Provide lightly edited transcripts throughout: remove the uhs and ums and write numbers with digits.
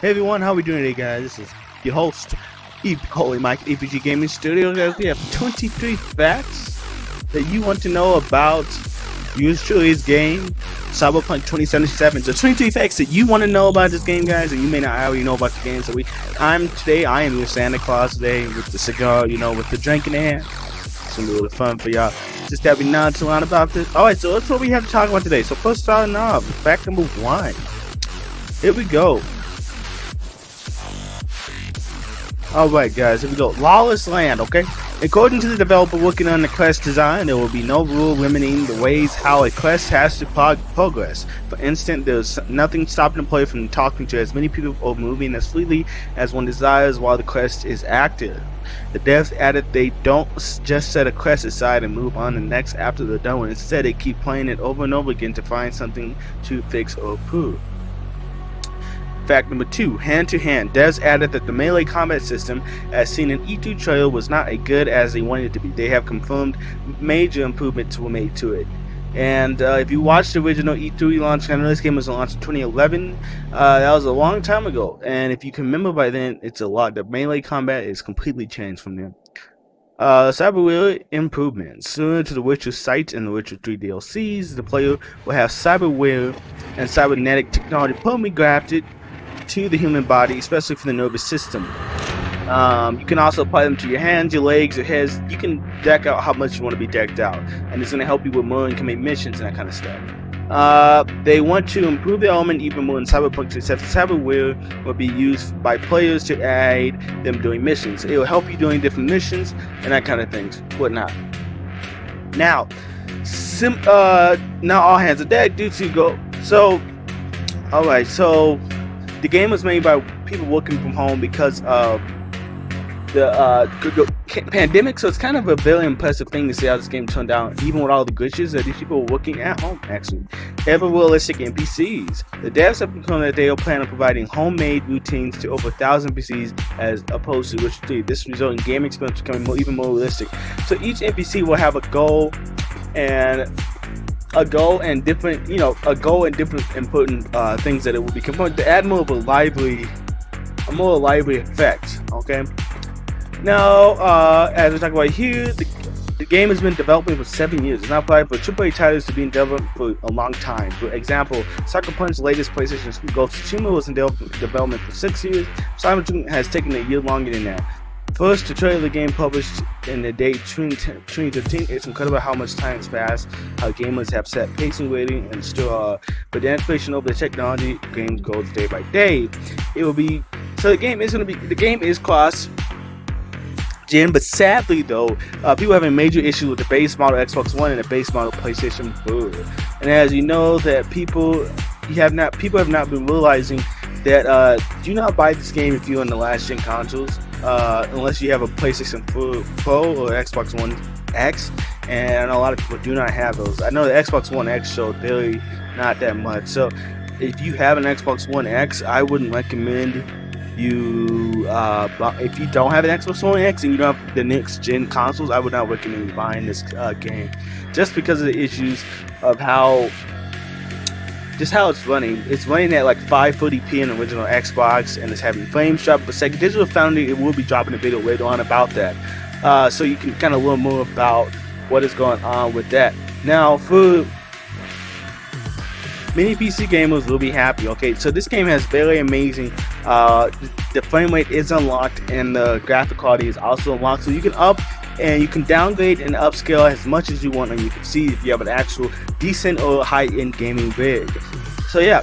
Hey everyone, how are we doing today, guys? This is your host, Holy Mike, EPGaming Studio. Guys, we have 23 facts that you want to know about Truly's game, Cyberpunk 2077. So 23 facts that you want to know about this game, guys, and you may not already know about the game. So I am your Santa Claus today with the cigar, with the drink in the hand. It's gonna be a little fun for y'all. Just that we nonchalant about this. Alright, so that's what we have to talk about today. So first starting off, fact number 1. Here we go. Alright guys, here we go. Lawless land, okay? According to the developer working on the quest design, there will be no rule limiting the ways how a quest has to progress. For instance, there's nothing stopping the player from talking to as many people or moving as freely as one desires while the quest is active. The devs added they don't just set a quest aside and move on to the next after they're done with it. Instead, they keep playing it over and over again to find something to fix or improve. Fact number 2, hand-to-hand. Devs added that the melee combat system, as seen in E3 trailer, was not as good as they wanted it to be. They have confirmed major improvements were made to it. And if you watched the original E3 launch, I know this game was launched in 2011. That was a long time ago. And if you can remember by then, it's a lot. The melee combat is completely changed from there. Cyberware improvements. Similar to the Witcher Sight and the Witcher 3 DLCs, the player will have cyberware and cybernetic technology permanently grafted to the human body, especially for the nervous system. You can also apply them to your hands, your legs, your heads. You can deck out how much you want to be decked out, and it's going to help you with more and commit missions and that kind of stuff. They want to improve the element even more in Cyberpunk, except cyberware will be used by players to aid them doing missions. It will help you doing different missions and that kind of things, whatnot. Now, now all hands are deck due to go. So, alright, so the game was made by people working from home because of the pandemic, so it's kind of a very impressive thing to see how this game turned out, even with all the glitches that these people were working at home, actually. Ever realistic NPCs. The devs have confirmed that they are planning on providing homemade routines to over 1,000 NPCs as opposed to Witcher 3. This results in game experience becoming even more realistic. So each NPC will have a goal and different, important things that it will be component to add more of a more lively effect. Okay. Now, as we talk about here, the game has been developing for 7 years. It's not applied for AAA titles to be in development for a long time. For example, Cyberpunk's latest PlayStation Ghost of Tsushima was in development for 6 years. Cyberpunk has taken a year longer than that. First, the trailer of the game published in the date 2015. It's incredible how much time has passed, how gamers have set pacing rating and still are, but the information over the technology, the game goes day by day. The game is cross-gen, but sadly though, people have a major issue with the base model Xbox One and the base model PlayStation 4. And as you know, that people have not been realizing that do not buy this game if you're on the last gen consoles. Unless you have a PlayStation 4 Pro or Xbox One X, and I know a lot of people do not have those. I know the Xbox One X showed really not that much. So if you have an Xbox One X, I wouldn't recommend you. If you don't have an Xbox One X and you don't have the next gen consoles, I would not recommend you buying this game, just because of the issues of how it's running. It's running at like 540p in the original Xbox, and it's having frames drop per second. Digital Foundry, it will be dropping a video later on about that, so you can kind of learn more about what is going on with that. Now, for many PC gamers will be happy. Okay, so this game has very amazing. The frame rate is unlocked, and the graphic quality is also unlocked. So you can up and you can downgrade and upscale as much as you want, and you can see if you have an actual decent or high-end gaming rig. So yeah,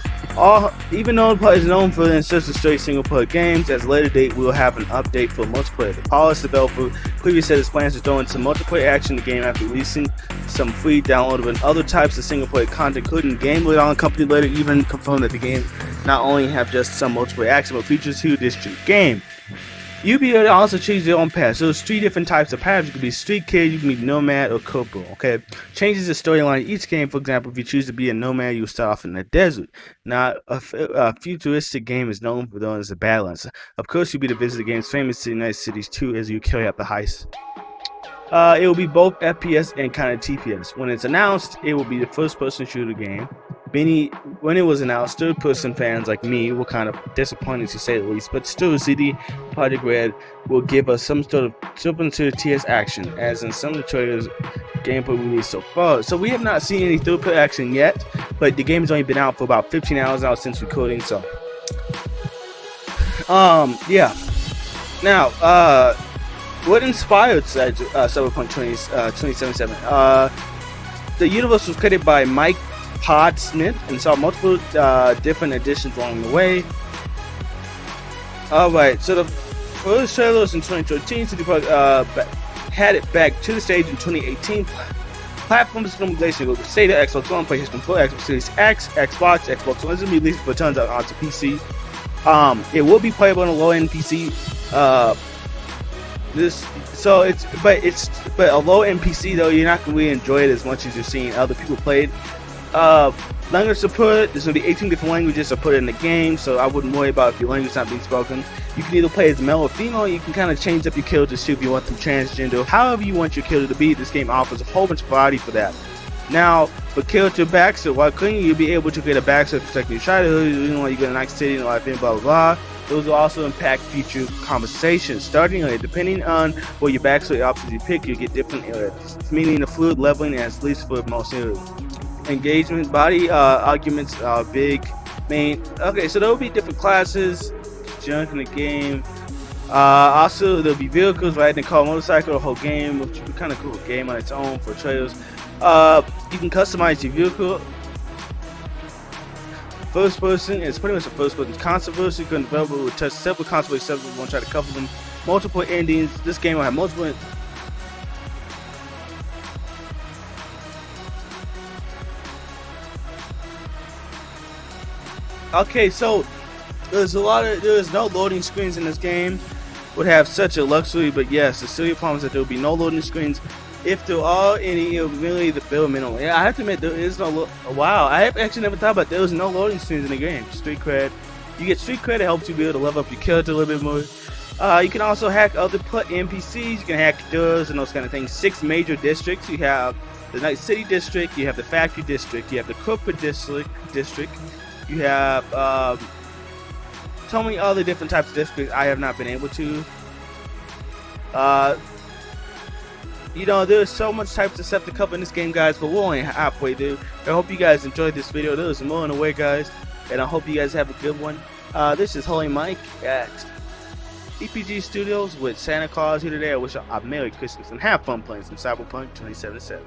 even though the is known for the straight single-player games, as later date we'll have an update for multiplayer. The Polis developer previously said his plans to throw in some multiplayer action in the game after releasing some free downloadable and other types of single-player content, including game later on. Company later even confirmed that the game not only have just some multiplayer action, but features to this game. You'll be able to also choose your own path. So there's 3 different types of paths. You can be street kid, you can be nomad, or corporal. Okay, changes the storyline each game. For example, if you choose to be a nomad, you'll start off in the desert. Now, a futuristic game is known for those as a balance. Of course, you'll be to visit the game's famous city, nice cities too, as you carry out the heist. It will be both FPS and kind of TPS. When it's announced, it will be the first-person shooter game. when it was announced, third-person fans like me were kind of disappointed to say the least, but still CD Projekt Red will give us some sort of TS action, as in some of the trailers gameplay we released so far. So we have not seen any third-person action yet, but the game has only been out for about 15 hours now since recording, so yeah. Now, what inspired Cyberpunk 2077? The universe was created by Mike Podsmith and saw multiple different editions along the way. Alright, so the first trailer was in 2013, CD Projekt had it back to the stage in 2018. Platforms from Glacier with Stadia, Xbox One, PlayStation 4, Xbox Series X, Xbox One. This will be released for tons onto PC. It will be playable on a low-end PC. But a low-end PC though, you're not gonna really enjoy it as much as you're seeing other people play it. Language support, there's gonna be 18 different languages to put in the game, so I wouldn't worry about if your language is not being spoken. You can either play as male or female. You can kind of change up your characters too if you want them transgender. However you want your character to be, this game offers a whole bunch of variety for that. Now, for character backstory, while clicking, you'll be able to create a backstory for protecting your childhood, you know, you get a nice city and life in, blah blah blah. Those will also impact future conversations. Starting depending on what your backstory options you pick, you get different areas, meaning the fluid leveling as least for most areas. Engagement, body arguments are big, main. Okay, so there will be different classes, junk in the game. Also, there'll be vehicles, right? They call motorcycle a whole game, which would be kind of cool game on its own for trailers. You can customize your vehicle. First person is pretty much a first person controversy. You can develop it with touch several controversy subjects. We won't try to cover them. Multiple endings. This game will have multiple. Okay, so there's no loading screens in this game. Would have such a luxury, but yes, the studio promised that there will be no loading screens. If there are any, it will really the bare minimum. Yeah, I have to admit there is no. Wow, I have actually never thought about there was no loading screens in the game. Street cred, you get street cred. It helps you be able to level up your character a little bit more. You can also hack other NPCs. You can hack doors and those kind of things. 6 major districts. You have the Night City district. You have the Factory district. You have the corporate district. You have so many other different types of districts I have not been able to. You know, there's so much types of stuff to cover in this game, guys, but we're only halfway through. I hope you guys enjoyed this video. There's more on the way, guys, and I hope you guys have a good one. This is Holy Mike at EPG Studios with Santa Claus here today. I wish you a Merry Christmas and have fun playing some Cyberpunk 2077.